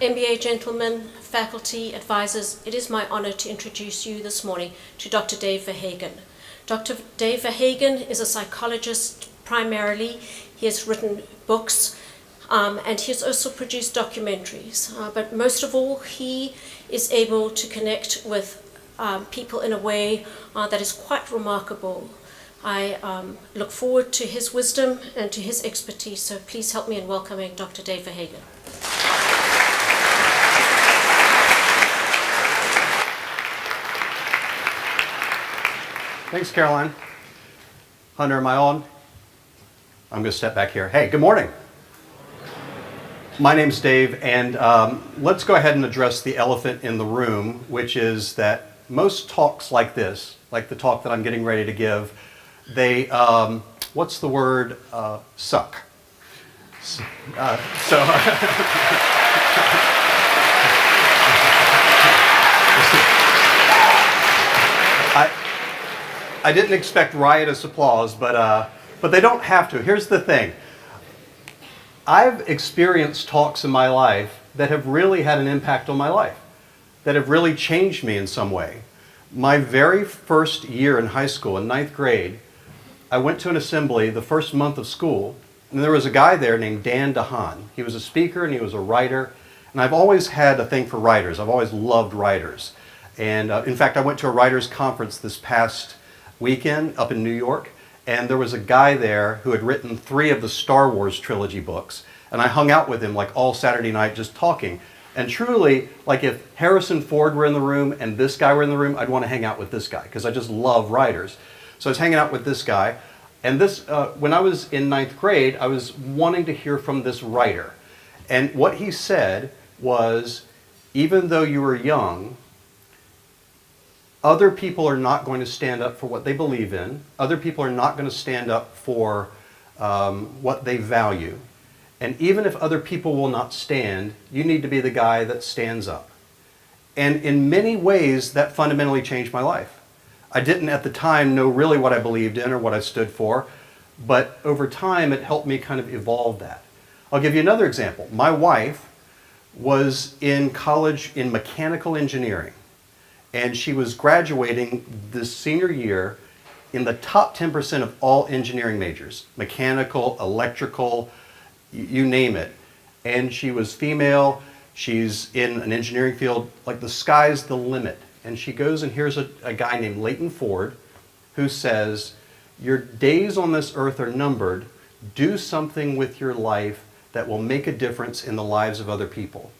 MBA gentlemen, faculty, advisors, it is my honor to introduce you this morning to Dr. Dave Verhaagen. Dr. Dave Verhaagen is a psychologist primarily. He has written books and he has also produced documentaries. But most of all, he is able to connect with people in a way that is quite remarkable. I look forward to his wisdom and to his expertise, so please help me in welcoming Dr. Dave Verhaagen. Thanks, Caroline. Hunter, am I on? I'm going to step back here. Hey, good morning. My name's Dave, and let's go ahead and address the elephant in the room, which is that most talks like this, like the talk that I'm getting ready to give, they, what's the word, suck. I didn't expect riotous applause, but they don't have to. Here's the thing. I've experienced talks in my life that have really had an impact on my life, that have really changed me in some way. My very first year in high school, in ninth grade, I went to an assembly the first month of school, and there was a guy there named Dan DeHaan. He was a speaker and he was a writer, and I've always had a thing for writers. I've always loved writers. And in fact, I went to a writers conference this past weekend up in New York, and there was a guy there who had written 3 of the Star Wars trilogy books, and I hung out with him like all Saturday night just talking. And truly, like if Harrison Ford were in the room and this guy were in the room, I'd want to hang out with this guy because I just love writers. So I was hanging out with this guy, and this when I was in ninth grade, I was wanting to hear from this writer. And what he said was, even though you were young, other people are not going to stand up for what they believe in. Other people are not going to stand up for what they value. And even if other people will not stand, you need to be the guy that stands up. And in many ways, that fundamentally changed my life. I didn't at the time know really what I believed in or what I stood for, but over time it helped me kind of evolve that. I'll give you another example. My wife was in college in mechanical engineering, and she was graduating this senior year in the top 10% of all engineering majors, mechanical, electrical, you name it. And she was female, she's in an engineering field, like the sky's the limit. And she goes and hears a guy named Leighton Ford who says, your days on this earth are numbered, do something with your life that will make a difference in the lives of other people.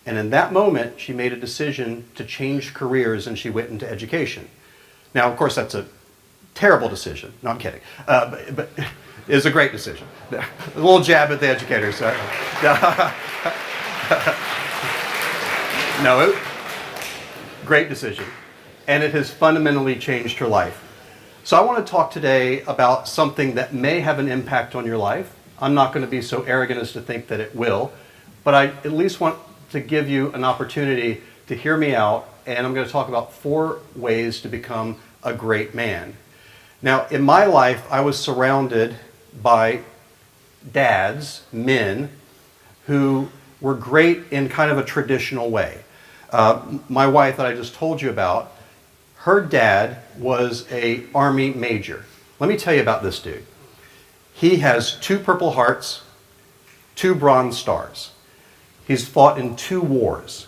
And in that moment, she made a decision to change careers and she went into education. Now, of course, that's a terrible decision. No, I'm kidding. But it's a great decision. A little jab at the educators. No, great decision. And it has fundamentally changed her life. So I want to talk today about something that may have an impact on your life. I'm not going to be so arrogant as to think that it will, but I at least want to give you an opportunity to hear me out, and I'm going to talk about 4 ways to become a great man. Now, in my life, I was surrounded by dads, men, who were great in kind of a traditional way. My wife that I just told you about, her dad was an Army major. Let me tell you about this dude. He has 2 Purple Hearts, 2 Bronze Stars. He's fought in 2 wars.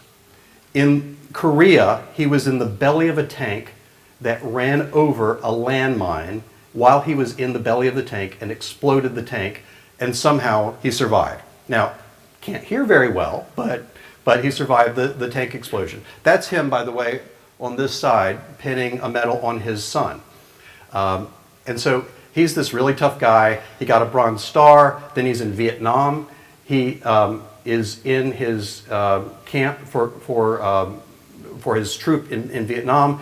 In Korea, he was in the belly of a tank that ran over a landmine while he was in the belly of the tank and exploded the tank, and somehow he survived. Now, can't hear very well, but he survived the tank explosion. That's him, by the way, on this side, pinning a medal on his son. And so he's this really tough guy. He got a Bronze Star, then he's in Vietnam. He is in his camp for his troop in Vietnam.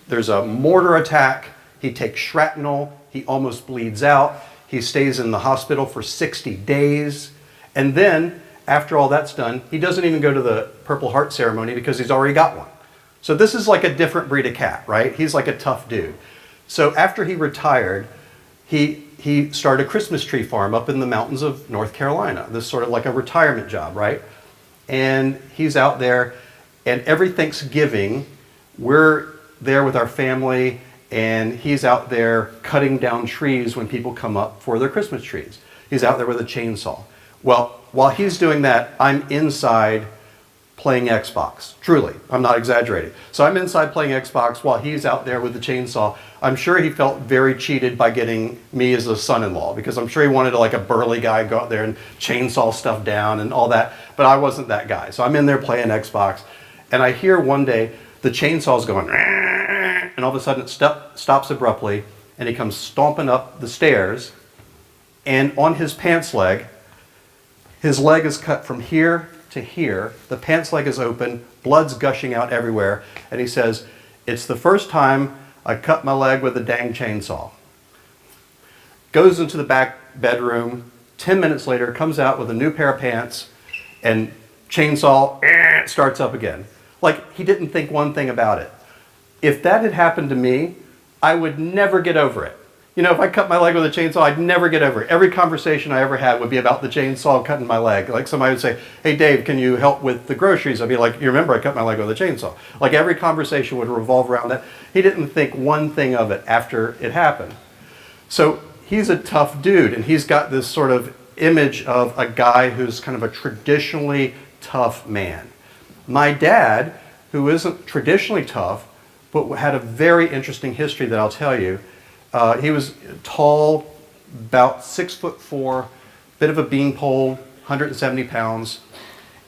There's a mortar attack. He takes shrapnel. He almost bleeds out. He stays in the hospital for 60 days. And then, after all that's done, he doesn't even go to the Purple Heart ceremony because he's already got one. So this is like a different breed of cat, right? He's like a tough dude. So after he retired, he started a Christmas tree farm up in the mountains of North Carolina. This is sort of like a retirement job, right? and he's out there, and every Thanksgiving, we're there with our family, and he's out there cutting down trees when people come up for their Christmas trees. He's out there with a chainsaw. Well, while he's doing that, I'm inside playing Xbox. Truly, I'm not exaggerating. So I'm inside playing Xbox while he's out there with the chainsaw. I'm sure he felt very cheated by getting me as a son-in-law, because I'm sure he wanted like a burly guy go out there and chainsaw stuff down and all that, but I wasn't that guy. So I'm in there playing Xbox, and I hear one day the chainsaw's going, and all of a sudden it stops abruptly, and he comes stomping up the stairs, and on his pants leg, his leg is cut from here to here. The pants leg is open, blood's gushing out everywhere, and he says, "It's the first time I cut my leg with a dang chainsaw." Goes into the back bedroom, 10 minutes later, comes out with a new pair of pants, and chainsaw starts up again. Like, he didn't think one thing about it. If that had happened to me, I would never get over it. You know, if I cut my leg with a chainsaw, I'd never get over it. Every conversation I ever had would be about the chainsaw cutting my leg. Like, somebody would say, "Hey Dave, can you help with the groceries?" I'd be like, "You remember I cut my leg with a chainsaw?" Like, every conversation would revolve around that. He didn't think one thing of it after it happened. So he's a tough dude, and he's got this sort of image of a guy who's kind of a traditionally tough man. My dad, who isn't traditionally tough, but had a very interesting history that I'll tell you. He was tall, about 6'4", bit of a beanpole, 170 pounds.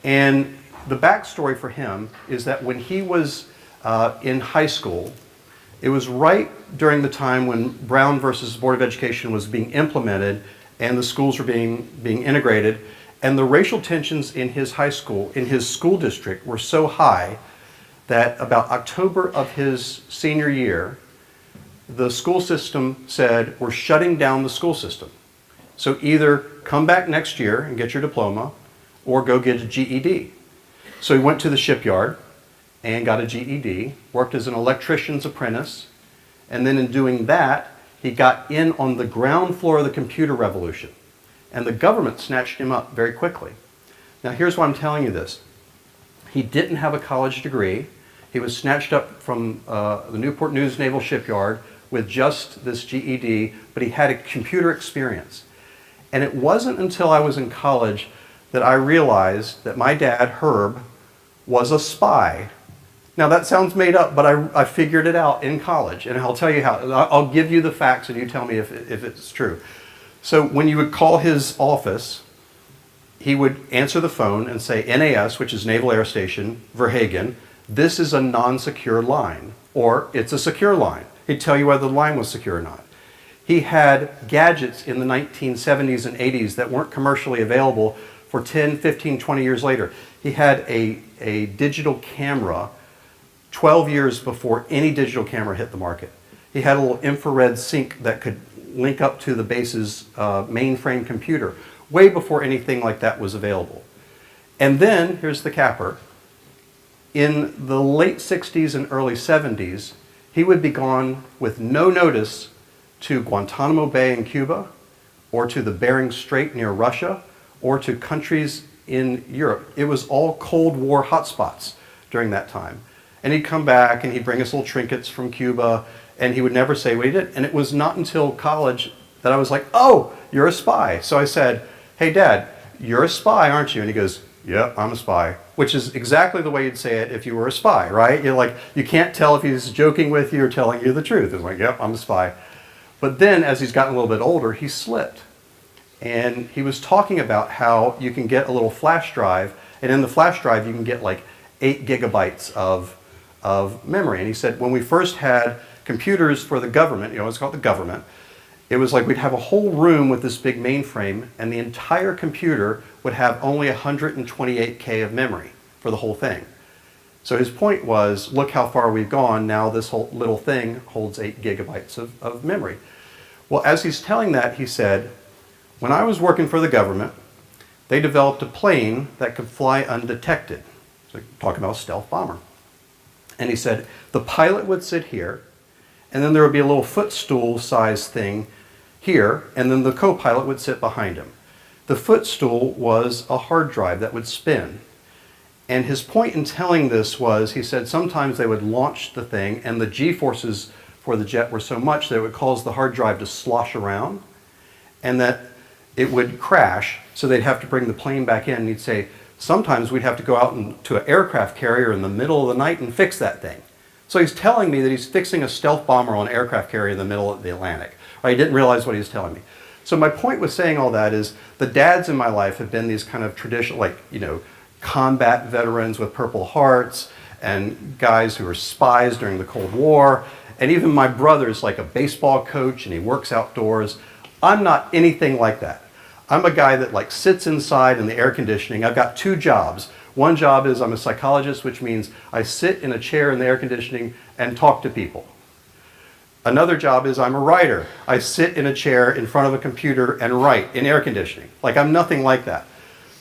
And the backstory for him is that when he was in high school, it was right during the time when Brown versus Board of Education was being implemented and the schools were being integrated. And the racial tensions in his high school, in his school district, were so high that about October of his senior year, the school system said, "We're shutting down the school system. So either come back next year and get your diploma, or go get a GED." So he went to the shipyard and got a GED, worked as an electrician's apprentice, and then in doing that, he got in on the ground floor of the computer revolution. And the government snatched him up very quickly. Now here's why I'm telling you this. He didn't have a college degree. He was snatched up from the Newport News Naval Shipyard with just this GED, but he had a computer experience. And it wasn't until I was in college that I realized that my dad, Herb, was a spy. Now that sounds made up, but I figured it out in college, and I'll tell you how. I'll give you the facts and you tell me if it's true. So when you would call his office, he would answer the phone and say, "NAS, which is Naval Air Station, Verhaagen, this is a non-secure line," or "It's a secure line." He'd tell you whether the line was secure or not. He had gadgets in the 1970s and 80s that weren't commercially available for 10, 15, 20 years later. He had a digital camera 12 years before any digital camera hit the market. He had a little infrared sync that could link up to the base's mainframe computer way before anything like that was available. And then, here's the capper, in the late 60s and early 70s, he would be gone with no notice to Guantanamo Bay in Cuba, or to the Bering Strait near Russia, or to countries in Europe. It was all Cold War hotspots during that time. And he'd come back and he'd bring us little trinkets from Cuba, and he would never say what he did. And it was not until college that I was like, "Oh, you're a spy." So I said, "Hey Dad, you're a spy, aren't you?" And he goes, "Yeah, I'm a spy," which is exactly the way you'd say it if you were a spy, right? You're like, you can't tell if he's joking with you or telling you the truth. It's like, "Yep, I'm a spy." But then as he's gotten a little bit older, he slipped. And he was talking about how you can get a little flash drive, and in the flash drive you can get like 8 gigabytes of memory. And he said, when we first had computers for the government, you know, it's called the government, it was like we'd have a whole room with this big mainframe, and the entire computer would have only 128K of memory for the whole thing. So his point was, look how far we've gone. Now this whole little thing holds 8 gigabytes of memory. Well, as he's telling that, he said, when I was working for the government, they developed a plane that could fly undetected. So talking about a stealth bomber. And he said, the pilot would sit here, and then there would be a little footstool size thing here, and then the co-pilot would sit behind him. The footstool was a hard drive that would spin. And his point in telling this was, he said sometimes they would launch the thing and the G-forces for the jet were so much that it would cause the hard drive to slosh around and that it would crash, so they'd have to bring the plane back in. And he'd say, sometimes we'd have to go out to an aircraft carrier in the middle of the night and fix that thing. So he's telling me that he's fixing a stealth bomber on an aircraft carrier in the middle of the Atlantic. I didn't realize what he was telling me. So my point with saying all that is the dads in my life have been these kind of traditional, like, combat veterans with Purple Hearts and guys who were spies during the Cold War. And even my brother's like a baseball coach and he works outdoors. I'm not anything like that. I'm a guy that like sits inside in the air conditioning. I've got two jobs. One job is I'm a psychologist, which means I sit in a chair in the air conditioning and talk to people. Another job is I'm a writer. I sit in a chair in front of a computer and write in air conditioning. Like, I'm nothing like that.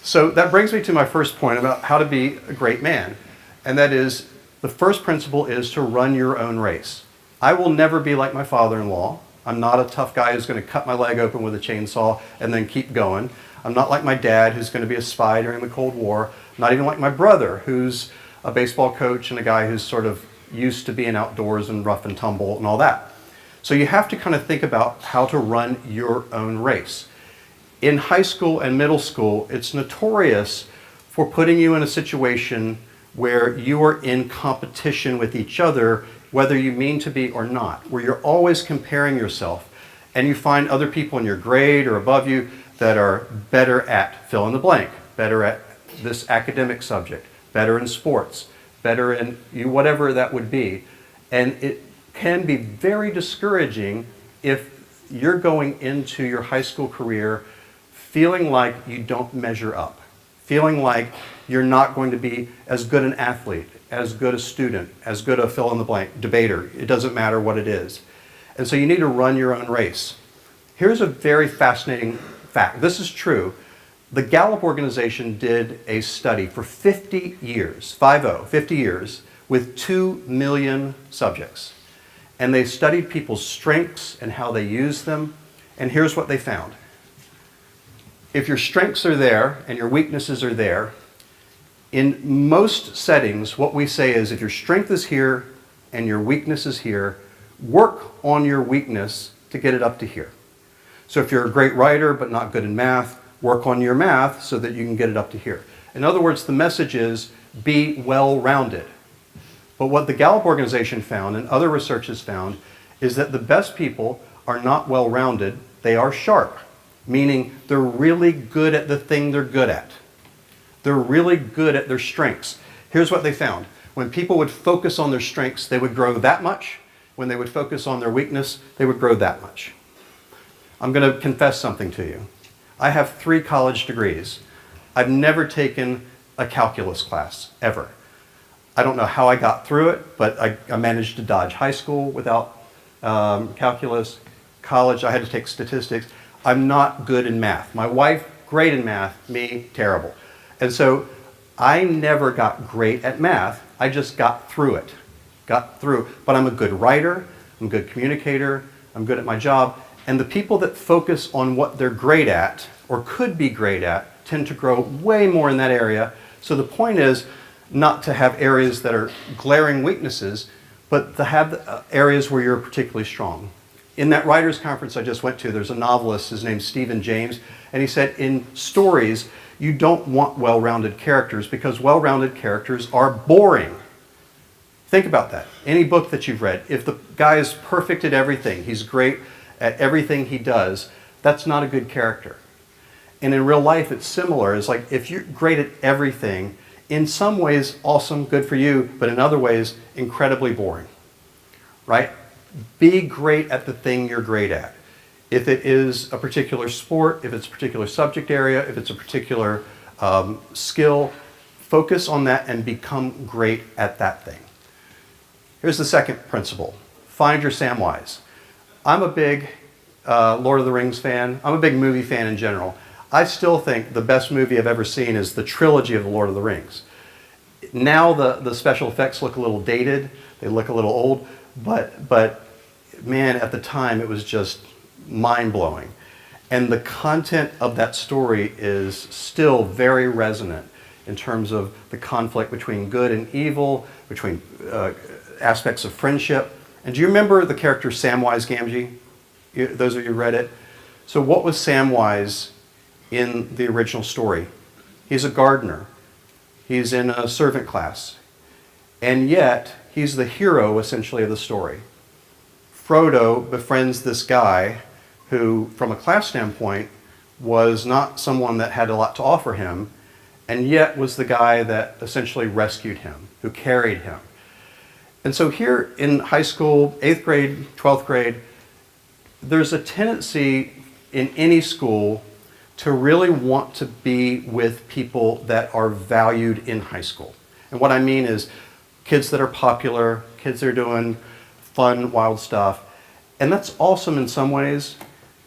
So that brings me to my first point about how to be a great man. And that is, the first principle is to run your own race. I will never be like my father-in-law. I'm not a tough guy who's going to cut my leg open with a chainsaw and then keep going. I'm not like my dad, who's going to be a spy during the Cold War. Not even like my brother, who's a baseball coach and a guy who's sort of used to being outdoors and rough and tumble and all that. So you have to kind of think about how to run your own race. In high school and middle school, it's notorious for putting you in a situation where you are in competition with each other, whether you mean to be or not, where you're always comparing yourself, and you find other people in your grade or above you that are better at fill in the blank, better at this academic subject, better in sports, better in whatever that would be. And it can be very discouraging if you're going into your high school career feeling like you don't measure up, feeling like you're not going to be as good an athlete, as good a student, as good a fill-in-the-blank debater. It doesn't matter what it is. And so you need to run your own race. Here's a very fascinating fact. This is true. The Gallup organization did a study for 50 years, 50 years, with 2 million subjects. And they studied people's strengths and how they use them. And here's what they found. If your strengths are there and your weaknesses are there, in most settings, what we say is if your strength is here and your weakness is here, work on your weakness to get it up to here. So if you're a great writer but not good in math, work on your math so that you can get it up to here. In other words, the message is be well-rounded. But what the Gallup organization found and other research has found is that the best people are not well-rounded, they are sharp, meaning they're really good at the thing they're good at. They're really good at their strengths. Here's what they found. When people would focus on their strengths, they would grow that much. When they would focus on their weakness, they would grow that much. I'm going to confess something to you. I have 3 college degrees. I've never taken a calculus class, ever. I don't know how I got through it, but I managed to dodge high school without calculus. College, I had to take statistics. I'm not good in math. My wife, great in math, me, terrible. And so I never got great at math. I just got through it. But I'm a good writer, I'm a good communicator, I'm good at my job. And the people that focus on what they're great at, or could be great at, tend to grow way more in that area. So the point is not to have areas that are glaring weaknesses, but to have areas where you're particularly strong. In that writers' conference I just went to, there's a novelist, his name's Stephen James, and he said in stories, you don't want well-rounded characters because well-rounded characters are boring. Think about that. Any book that you've read, if the guy is perfect at everything, he's great at everything he does, that's not a good character. And in real life, it's similar. It's like if you're great at everything, in some ways, awesome, good for you, but in other ways, incredibly boring, right? Be great at the thing you're great at. If it is a particular sport, if it's a particular subject area, if it's a particular skill, focus on that and become great at that thing. Here's the second principle. Find your Samwise. I'm a big Lord of the Rings fan. I'm a big movie fan in general. I still think the best movie I've ever seen is the trilogy of the Lord of the Rings. Now the special effects look a little dated. They look a little old. But man, at the time it was just mind-blowing. And the content of that story is still very resonant. in terms of the conflict between good and evil, between aspects of friendship. And do you remember the character Samwise Gamgee? Those of you who read it. So what was Samwise in the original story? He's a gardener. He's in a servant class. And yet, he's the hero, essentially, of the story. Frodo befriends this guy who, from a class standpoint, was not someone that had a lot to offer him, and yet was the guy that essentially rescued him, who carried him. And so here in high school, 8th grade, 12th grade, there's a tendency in any school to really want to be with people that are valued in high school. And what I mean is kids that are popular, kids that are doing fun, wild stuff. And that's awesome in some ways,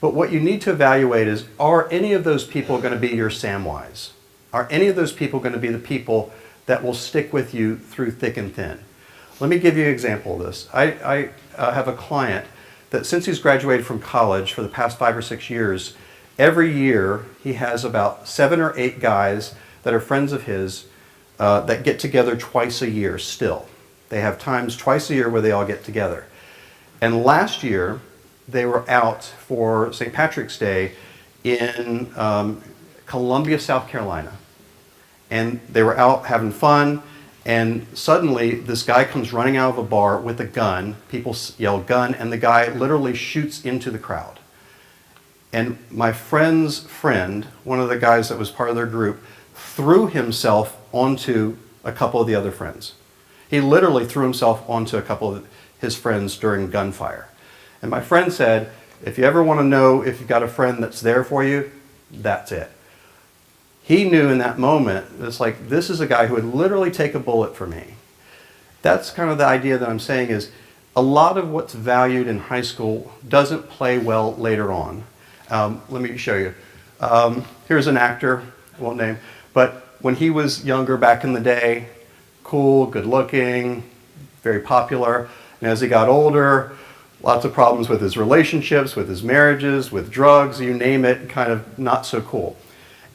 but what you need to evaluate is, are any of those people going to be your Samwise? Are any of those people going to be the people that will stick with you through thick and thin? Let me give you an example of this. I have a client that since he's graduated from college for the past 5 or 6 years, every year he has about 7 or 8 guys that are friends of his that get together twice a year still. They have times twice a year where they all get together. And last year, they were out for St. Patrick's Day in Columbia, South Carolina. And they were out having fun, and suddenly this guy comes running out of a bar with a gun. People yell gun, and the guy literally shoots into the crowd. And my friend's friend, one of the guys that was part of their group, threw himself onto a couple of the other friends. He literally threw himself onto a couple of his friends during gunfire. And my friend said, if you ever want to know if you've got a friend that's there for you, that's it. He knew in that moment, it's like, this is a guy who would literally take a bullet for me. That's kind of the idea that I'm saying is, a lot of what's valued in high school doesn't play well later on. Let me show you. Here's an actor, I won't name, but when he was younger back in the day, cool, good looking, very popular. And as he got older, lots of problems with his relationships, with his marriages, with drugs, you name it, kind of not so cool.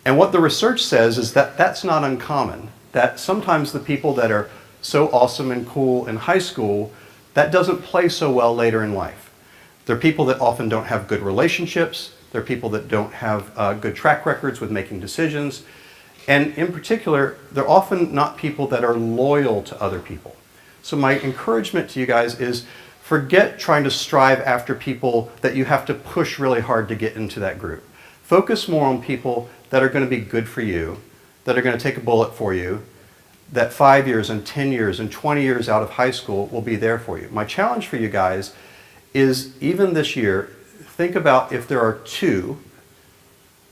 And what the research says is that that's not uncommon, that sometimes the people that are so awesome and cool in high school, that doesn't play so well later in life. They're people that often don't have good relationships. They're people that don't have good track records with making decisions. And in particular, they're often not people that are loyal to other people. So my encouragement to you guys is, forget trying to strive after people that you have to push really hard to get into that group. Focus more on people that are going to be good for you, that are going to take a bullet for you, that 5 years and 10 years and 20 years out of high school will be there for you. My challenge for you guys is, even this year, think about if there are 2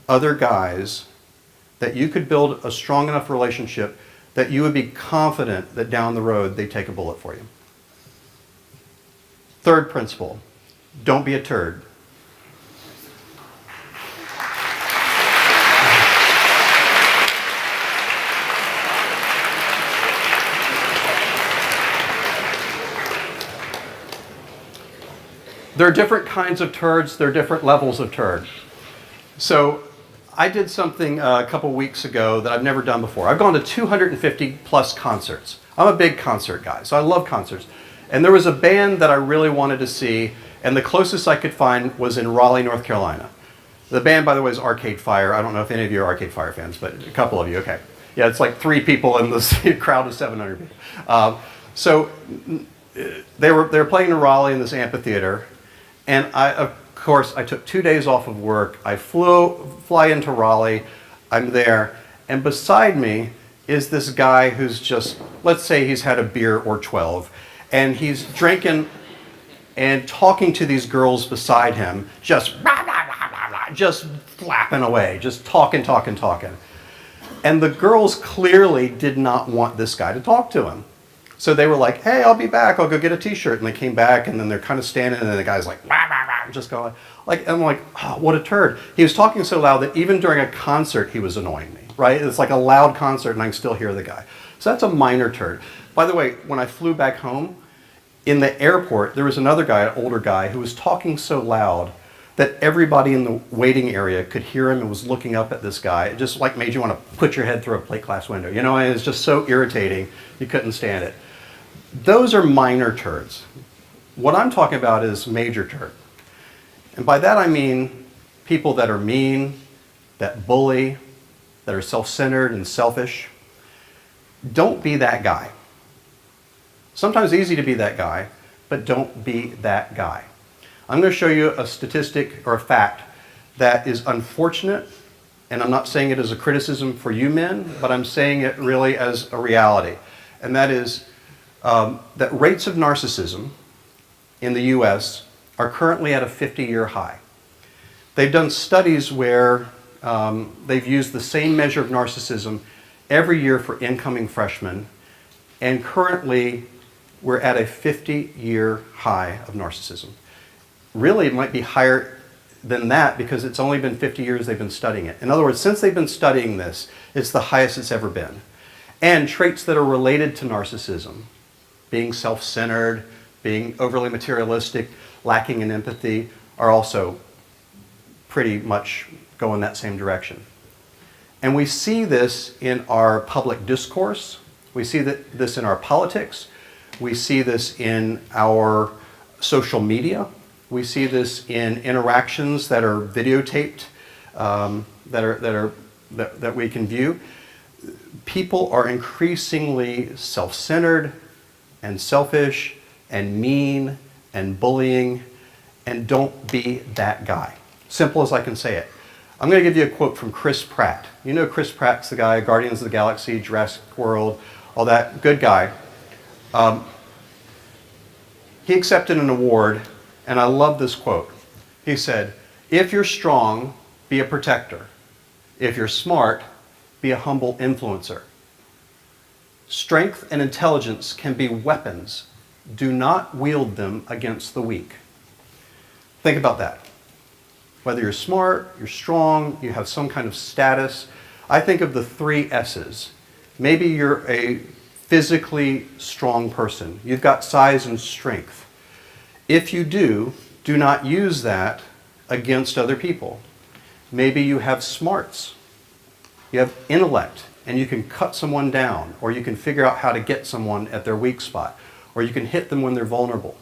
other guys that you could build a strong enough relationship that you would be confident that down the road they take a bullet for you. Third principle, don't be a turd. There are different kinds of turds, there are different levels of turd. So I did something a couple weeks ago that I've never done before. I've gone to 250 plus concerts. I'm a big concert guy, so I love concerts. And there was a band that I really wanted to see, and the closest I could find was in Raleigh, North Carolina. The band, by the way, is Arcade Fire. I don't know if any of you are Arcade Fire fans, but a couple of you, okay. Yeah, it's like 3 people in this crowd of 700 people. So they were playing in Raleigh in this amphitheater, and of course, I took 2 days off of work. I fly into Raleigh. I'm there. And beside me is this guy who's just, let's say he's had a beer or 12. And he's drinking and talking to these girls beside him, just just flapping away, just talking. And the girls clearly did not want this guy to talk to him. So they were like, hey, I'll be back. I'll go get a t-shirt. And they came back, and then they're kind of standing, and the guy's like, just going, like, I'm like, oh, what a turd. He was talking so loud that even during a concert, he was annoying me, right? It's like a loud concert, and I can still hear the guy. So that's a minor turd. By the way, when I flew back home, in the airport, there was another guy, an older guy, who was talking so loud that everybody in the waiting area could hear him and was looking up at this guy. It just like made you want to put your head through a plate glass window. You know, and it was just so irritating, you couldn't stand it. Those are minor turds. What I'm talking about is major turd. And by that I mean people that are mean, that bully, that are self-centered and selfish. Don't be that guy. Sometimes it's easy to be that guy, but don't be that guy. I'm going to show you a statistic or a fact that is unfortunate, and I'm not saying it as a criticism for you men, but I'm saying it really as a reality. And that is that rates of narcissism in the US are currently at a 50-year high. They've done studies where they've used the same measure of narcissism every year for incoming freshmen, and currently we're at a 50-year high of narcissism. Really, it might be higher than that because it's only been 50 years they've been studying it. In other words, since they've been studying this, it's the highest it's ever been. And traits that are related to narcissism, being self-centered, being overly materialistic, lacking in empathy, are also pretty much go in that same direction. And we see this in our public discourse. We see this in our politics. We see this in our social media. We see this in interactions that are videotaped, that we can view. People are increasingly self-centered and selfish and mean and bullying, and don't be that guy. Simple as I can say it. I'm going to give you a quote from Chris Pratt. You know Chris Pratt's the guy, Guardians of the Galaxy, Jurassic World, all that, good guy. He accepted an award, and I love this quote. He said, "If you're strong, be a protector. If you're smart, be a humble influencer. Strength and intelligence can be weapons. Do not wield them against the weak." Think about that. Whether you're smart, you're strong, you have some kind of status. I think of the 3 S's. Maybe you're a physically strong person. You've got size and strength. If you do not use that against other people. Maybe you have smarts. You have intellect, and you can cut someone down, or you can figure out how to get someone at their weak spot, or you can hit them when they're vulnerable.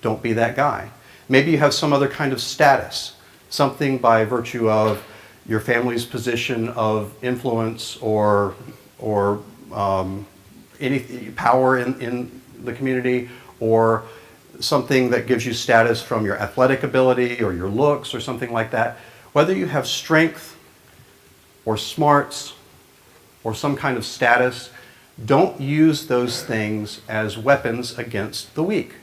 Don't be that guy. Maybe you have some other kind of status, something by virtue of your family's position of influence or any power in the community, or something that gives you status from your athletic ability or your looks or something like that. Whether you have strength or smarts or some kind of status, don't use those things as weapons against the weak.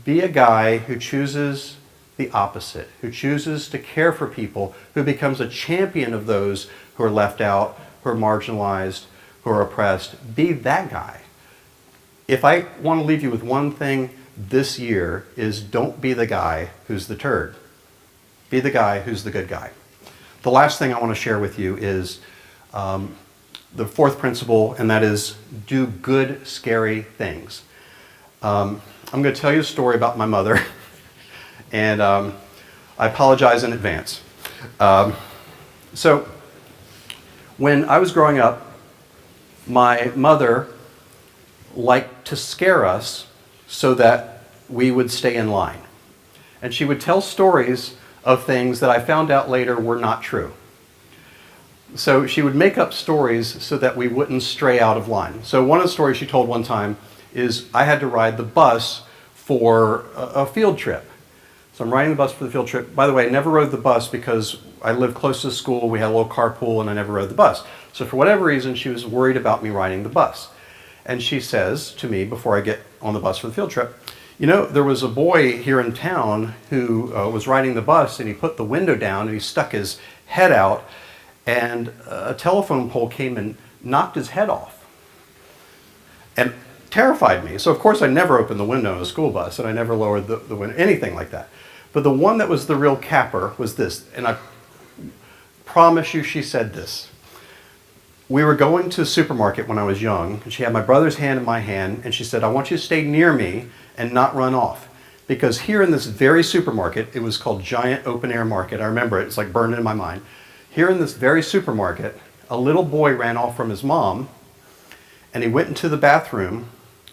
Be a guy who chooses the opposite, who chooses to care for people, who becomes a champion of those who are left out, who are marginalized, who are oppressed. Be that guy. If I want to leave you with one thing this year, is don't be the guy who's the turd. Be the guy who's the good guy. The last thing I want to share with you is the 4th principle, and that is do good, scary things. I'm going to tell you a story about my mother, and I apologize in advance. So, when I was growing up, my mother liked to scare us so that we would stay in line. And she would tell stories of things that I found out later were not true. So she would make up stories so that we wouldn't stray out of line. So one of the stories she told one time is I had to ride the bus for a field trip. So I'm riding the bus for the field trip. By the way, I never rode the bus because I lived close to the school, we had a little carpool, and I never rode the bus. So for whatever reason, she was worried about me riding the bus. And she says to me before I get on the bus for the field trip, "You know, there was a boy here in town who was riding the bus, and he put the window down and he stuck his head out, and a telephone pole came and knocked his head off." And terrified me. So of course I never opened the window in a school bus, and I never lowered the window, anything like that. But the one that was the real capper was this, and I promise you she said this. We were going to a supermarket when I was young, and she had my brother's hand in my hand, and she said, "I want you to stay near me and not run off." Because here in this very supermarket, it was called Giant Open Air Market. I remember it, it's like burned in my mind. Here in this very supermarket, a little boy ran off from his mom, and he went into the bathroom,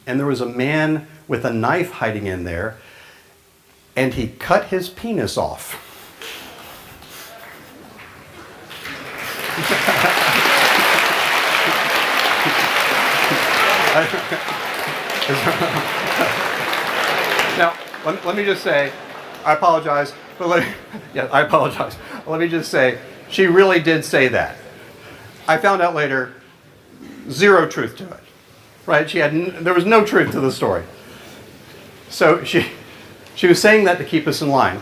and there was a man with a knife hiding in there, and he cut his penis off. Now, let me just say, I apologize, but I apologize. Let me just say, she really did say that. I found out later, zero truth to it, right? There was no truth to the story. So she was saying that to keep us in line.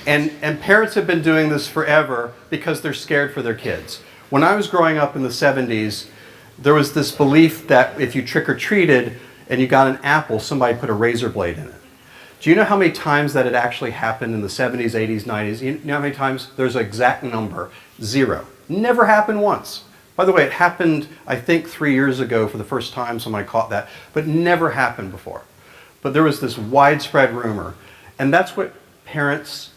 And parents have been doing this forever because they're scared for their kids. When I was growing up in the 70s, there was this belief that if you trick-or-treated and you got an apple, somebody put a razor blade in it. Do you know how many times that had actually happened in the 70s, 80s, 90s? You know how many times? There's an exact number, 0. Never happened once. By the way, it happened, I think, 3 years ago for the first time, somebody caught that, but never happened before. But there was this widespread rumor, and that's what parents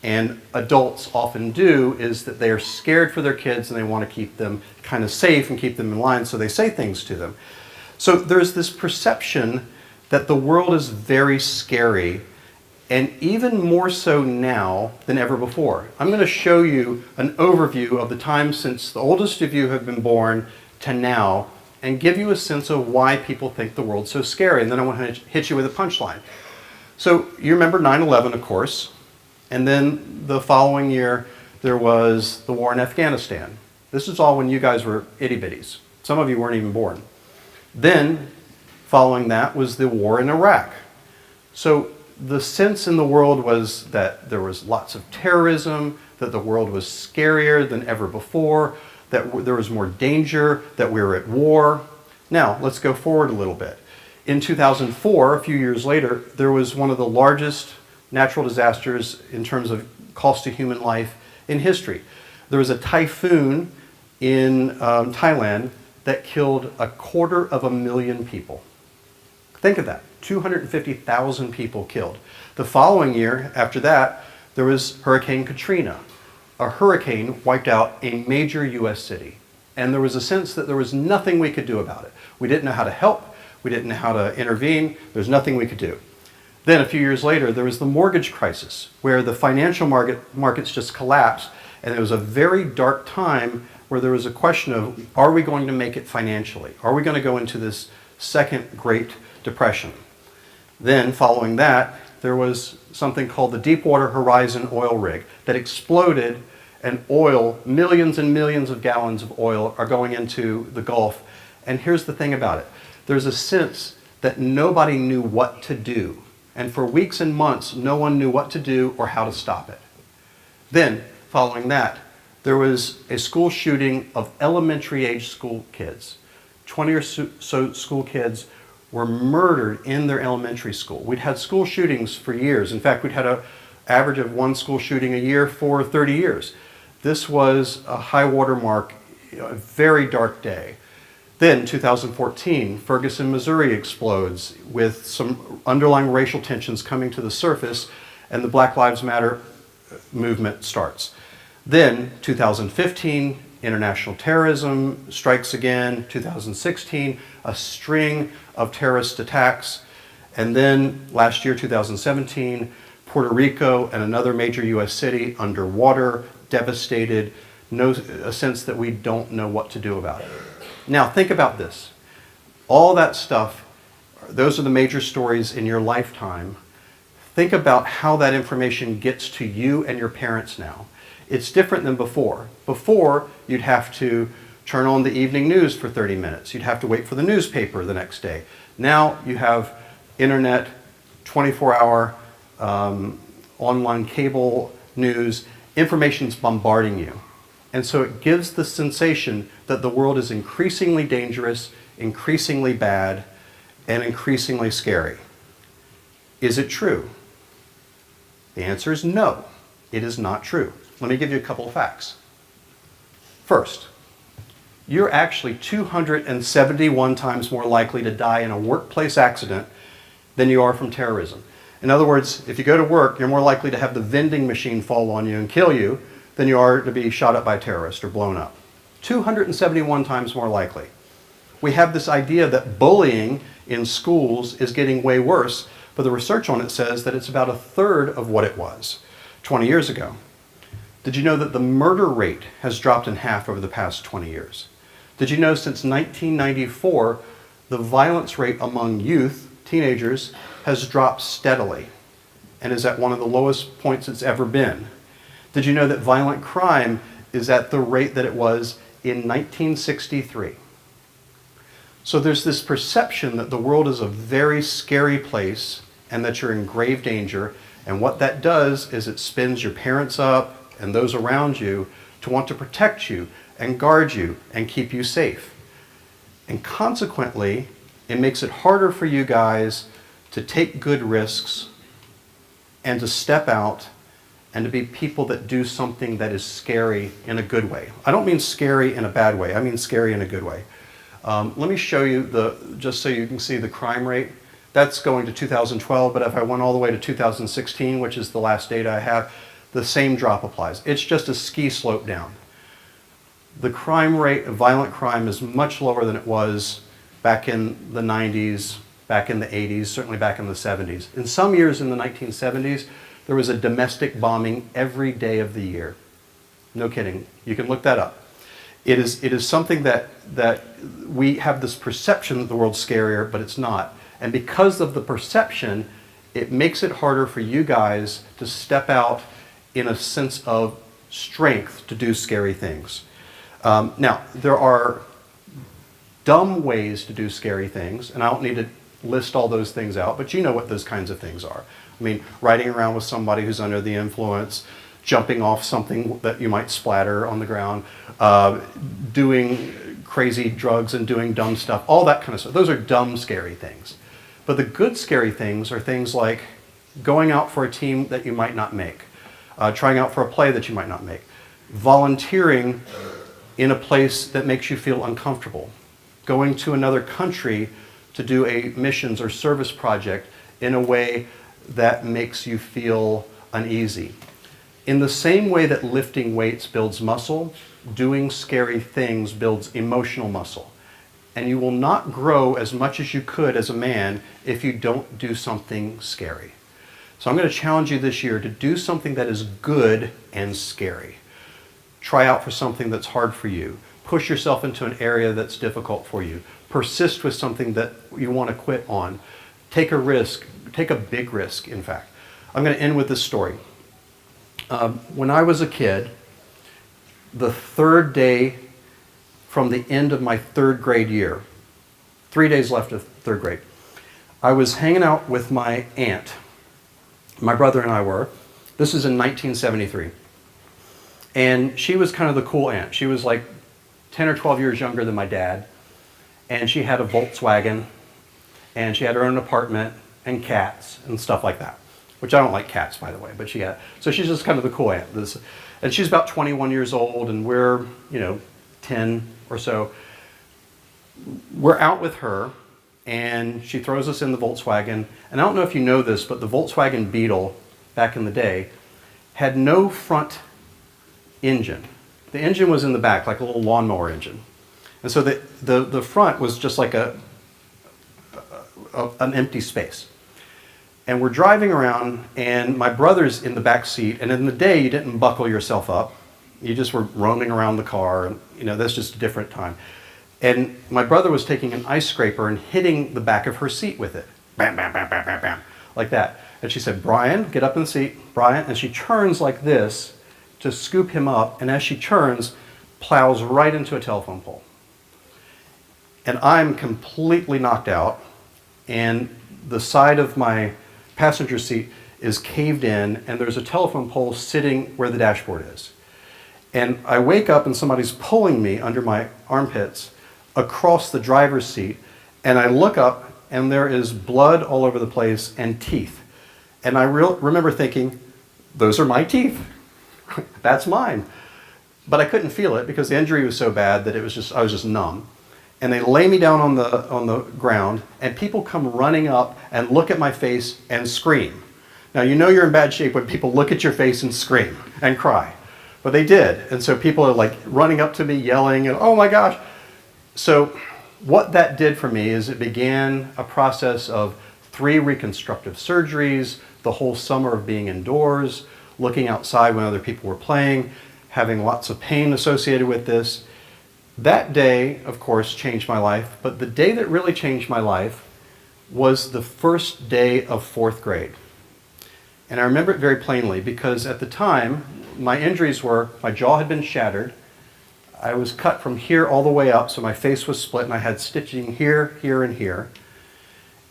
and adults often do, is that they are scared for their kids and they want to keep them kind of safe and keep them in line, so they say things to them. So there's this perception that the world is very scary, and even more so now than ever before. I'm going to show you an overview of the time since the oldest of you have been born to now, and give you a sense of why people think the world's so scary. And then I want to hit you with a punchline. So you remember 9/11, of course, and then the following year there was the war in Afghanistan. This is all when you guys were itty-bitties. Some of you weren't even born. Then, following that, was the war in Iraq. So the sense in the world was that there was lots of terrorism, that the world was scarier than ever before, that there was more danger, that we were at war. Now, let's go forward a little bit. In 2004, a few years later, there was one of the largest natural disasters in terms of cost to human life in history. There was a typhoon in Thailand that killed 250,000 people. Think of that, 250,000 people killed. The following year, after that, there was Hurricane Katrina. A hurricane wiped out a major US city. And there was a sense that there was nothing we could do about it. We didn't know how to help, we didn't know how to intervene, there's nothing we could do. Then a few years later, there was the mortgage crisis, where the financial markets just collapsed, and it was a very dark time where there was a question of, are we going to make it financially? Are we going to go into this second Great Depression? Then, following that, there was something called the Deepwater Horizon oil rig that exploded, and oil, millions and millions of gallons of oil are going into the Gulf. And here's the thing about it. There's a sense that nobody knew what to do. And for weeks and months, no one knew what to do or how to stop it. Then, following that, there was a school shooting of elementary age school kids. 20 or so school kids were murdered in their elementary school. We'd had school shootings for years. In fact, we'd had an average of one school shooting a year for 30 years. This was a high water mark, a very dark day. Then, 2014, Ferguson, Missouri explodes with some underlying racial tensions coming to the surface, and the Black Lives Matter movement starts. Then, 2015, international terrorism strikes again. 2016, a string of terrorist attacks. And then, last year, 2017, Puerto Rico and another major US city underwater, devastated, a sense that we don't know what to do about it. Now, think about this. All that stuff, those are the major stories in your lifetime. Think about how that information gets to you and your parents now. It's different than before. Before, you'd have to turn on the evening news for 30 minutes. You'd have to wait for the newspaper the next day. Now you have internet, 24-hour online cable news. Information's bombarding you. And so it gives the sensation that the world is increasingly dangerous, increasingly bad, and increasingly scary. Is it true? The answer is no, it is not true. Let me give you a couple of facts. First, you're actually 271 times more likely to die in a workplace accident than you are from terrorism. In other words, if you go to work, you're more likely to have the vending machine fall on you and kill you than you are to be shot up by a terrorist or blown up. 271 times more likely. We have this idea that bullying in schools is getting way worse, but the research on it says that it's about a third of what it was 20 years ago. Did you know that the murder rate has dropped in half over the past 20 years? Did you know since 1994, the violence rate among youth, teenagers, has dropped steadily and is at one of the lowest points it's ever been? Did you know that violent crime is at the rate that it was in 1963? So there's this perception that the world is a very scary place and that you're in grave danger, and what that does is it spins your parents up and those around you to want to protect you and guard you and keep you safe. And consequently, it makes it harder for you guys to take good risks and to step out and to be people that do something that is scary in a good way. I don't mean scary in a bad way, I mean scary in a good way. Let me show you, just so you can see the crime rate. That's going to 2012, but if I went all the way to 2016, which is the last data I have, the same drop applies. It's just a ski slope down. The crime rate of violent crime is much lower than it was back in the 90s, back in the 80s, certainly back in the 70s. In some years in the 1970s, there was a domestic bombing every day of the year. No kidding. You can look that up. It is something that we have this perception that the world's scarier, but it's not. And because of the perception, it makes it harder for you guys to step out in a sense of strength to do scary things. Now, there are dumb ways to do scary things, and I don't need to list all those things out, but you know what those kinds of things are. I mean, riding around with somebody who's under the influence, jumping off something that you might splatter on the ground, doing crazy drugs and doing dumb stuff, all that kind of stuff. Those are dumb, scary things. But the good, scary things are things like going out for a team that you might not make, trying out for a play that you might not make, volunteering in a place that makes you feel uncomfortable, going to another country to do a missions or service project in a way that makes you feel uneasy. In the same way that lifting weights builds muscle, doing scary things builds emotional muscle. And you will not grow as much as you could as a man if you don't do something scary. So I'm going to challenge you this year to do something that is good and scary. Try out for something that's hard for you. Push yourself into an area that's difficult for you. Persist with something that you want to quit on. Take a risk. Take a big risk, in fact. I'm going to end with this story. When I was a kid, the third day from the end of my third grade year, 3 days left of third grade, I was hanging out with my aunt. My brother and I were. This is in 1973. And she was kind of the cool aunt. She was like 10 or 12 years younger than my dad. And she had a Volkswagen. And she had her own apartment and cats and stuff like that. Which I don't like cats, by the way, but she had. So she's just kind of the cool aunt. And she's about 21 years old, and we're, 10 or so. We're out with her, and she throws us in the Volkswagen. And I don't know if you know this, but the Volkswagen Beetle, back in the day, had no front engine. The engine was in the back, like a little lawnmower engine. And so the front was just like an empty space. And we're driving around, and my brother's in the back seat, and in the day, you didn't buckle yourself up. You just were roaming around the car, and that's just a different time. And my brother was taking an ice scraper and hitting the back of her seat with it. Bam, bam, bam, bam, bam, bam, like that. And she said, "Brian, get up in the seat, Brian." And she turns like this to scoop him up, and as she turns, plows right into a telephone pole. And I'm completely knocked out, and the side of my passenger seat is caved in, and there's a telephone pole sitting where the dashboard is. And I wake up and somebody's pulling me under my armpits across the driver's seat, and I look up and there is blood all over the place and teeth. And I remember thinking, those are my teeth. That's mine. But I couldn't feel it because the injury was so bad that I was just numb. And they lay me down on the ground, and people come running up and look at my face and scream. Now, you know you're in bad shape when people look at your face and scream and cry. But they did. And so people are like running up to me, yelling, and oh my gosh. So what that did for me is it began a process of 3 reconstructive surgeries, the whole summer of being indoors, looking outside when other people were playing, having lots of pain associated with this. That day, of course, changed my life, but the day that really changed my life was the first day of 4th grade. And I remember it very plainly because at the time, my injuries were, my jaw had been shattered, I was cut from here all the way up, so my face was split, and I had stitching here, here, and here.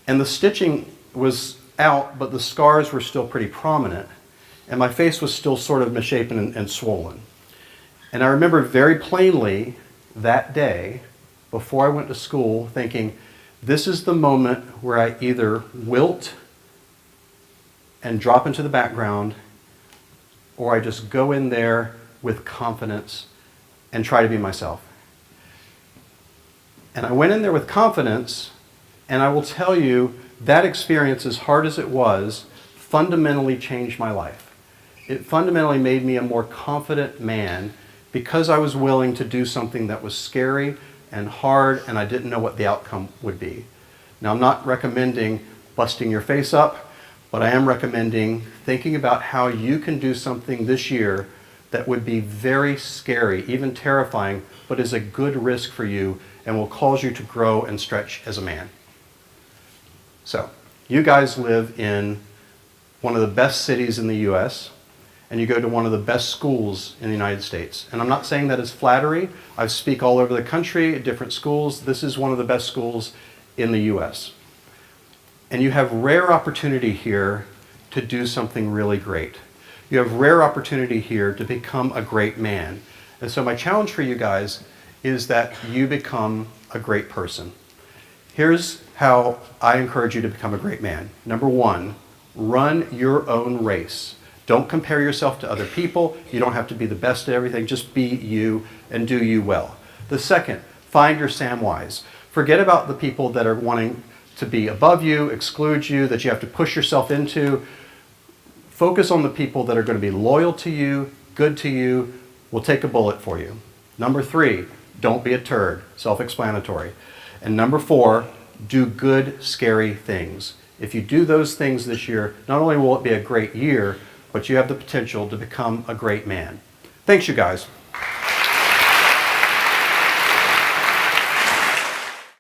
And the stitching was out, but the scars were still pretty prominent, and my face was still sort of misshapen and swollen. And I remember very plainly that day, before I went to school, thinking, this is the moment where I either wilt and drop into the background, or I just go in there with confidence and try to be myself. And I went in there with confidence, and I will tell you, that experience, as hard as it was, fundamentally changed my life. It fundamentally made me a more confident man because I was willing to do something that was scary and hard, and I didn't know what the outcome would be. Now, I'm not recommending busting your face up, but I am recommending thinking about how you can do something this year that would be very scary, even terrifying, but is a good risk for you and will cause you to grow and stretch as a man. So, you guys live in one of the best cities in the US, and you go to one of the best schools in the United States. And I'm not saying that as flattery. I speak all over the country at different schools. This is one of the best schools in the US. And you have rare opportunity here to do something really great. You have rare opportunity here to become a great man. And so my challenge for you guys is that you become a great person. Here's how I encourage you to become a great man. Number 1, run your own race. Don't compare yourself to other people. You don't have to be the best at everything. Just be you and do you well. The second, find your Samwise. Forget about the people that are wanting to be above you, exclude you, that you have to push yourself into. Focus on the people that are going to be loyal to you, good to you, will take a bullet for you. Number 3, don't be a turd. Self-explanatory. And number 4, do good, scary things. If you do those things this year, not only will it be a great year, but you have the potential to become a great man. Thanks, you guys.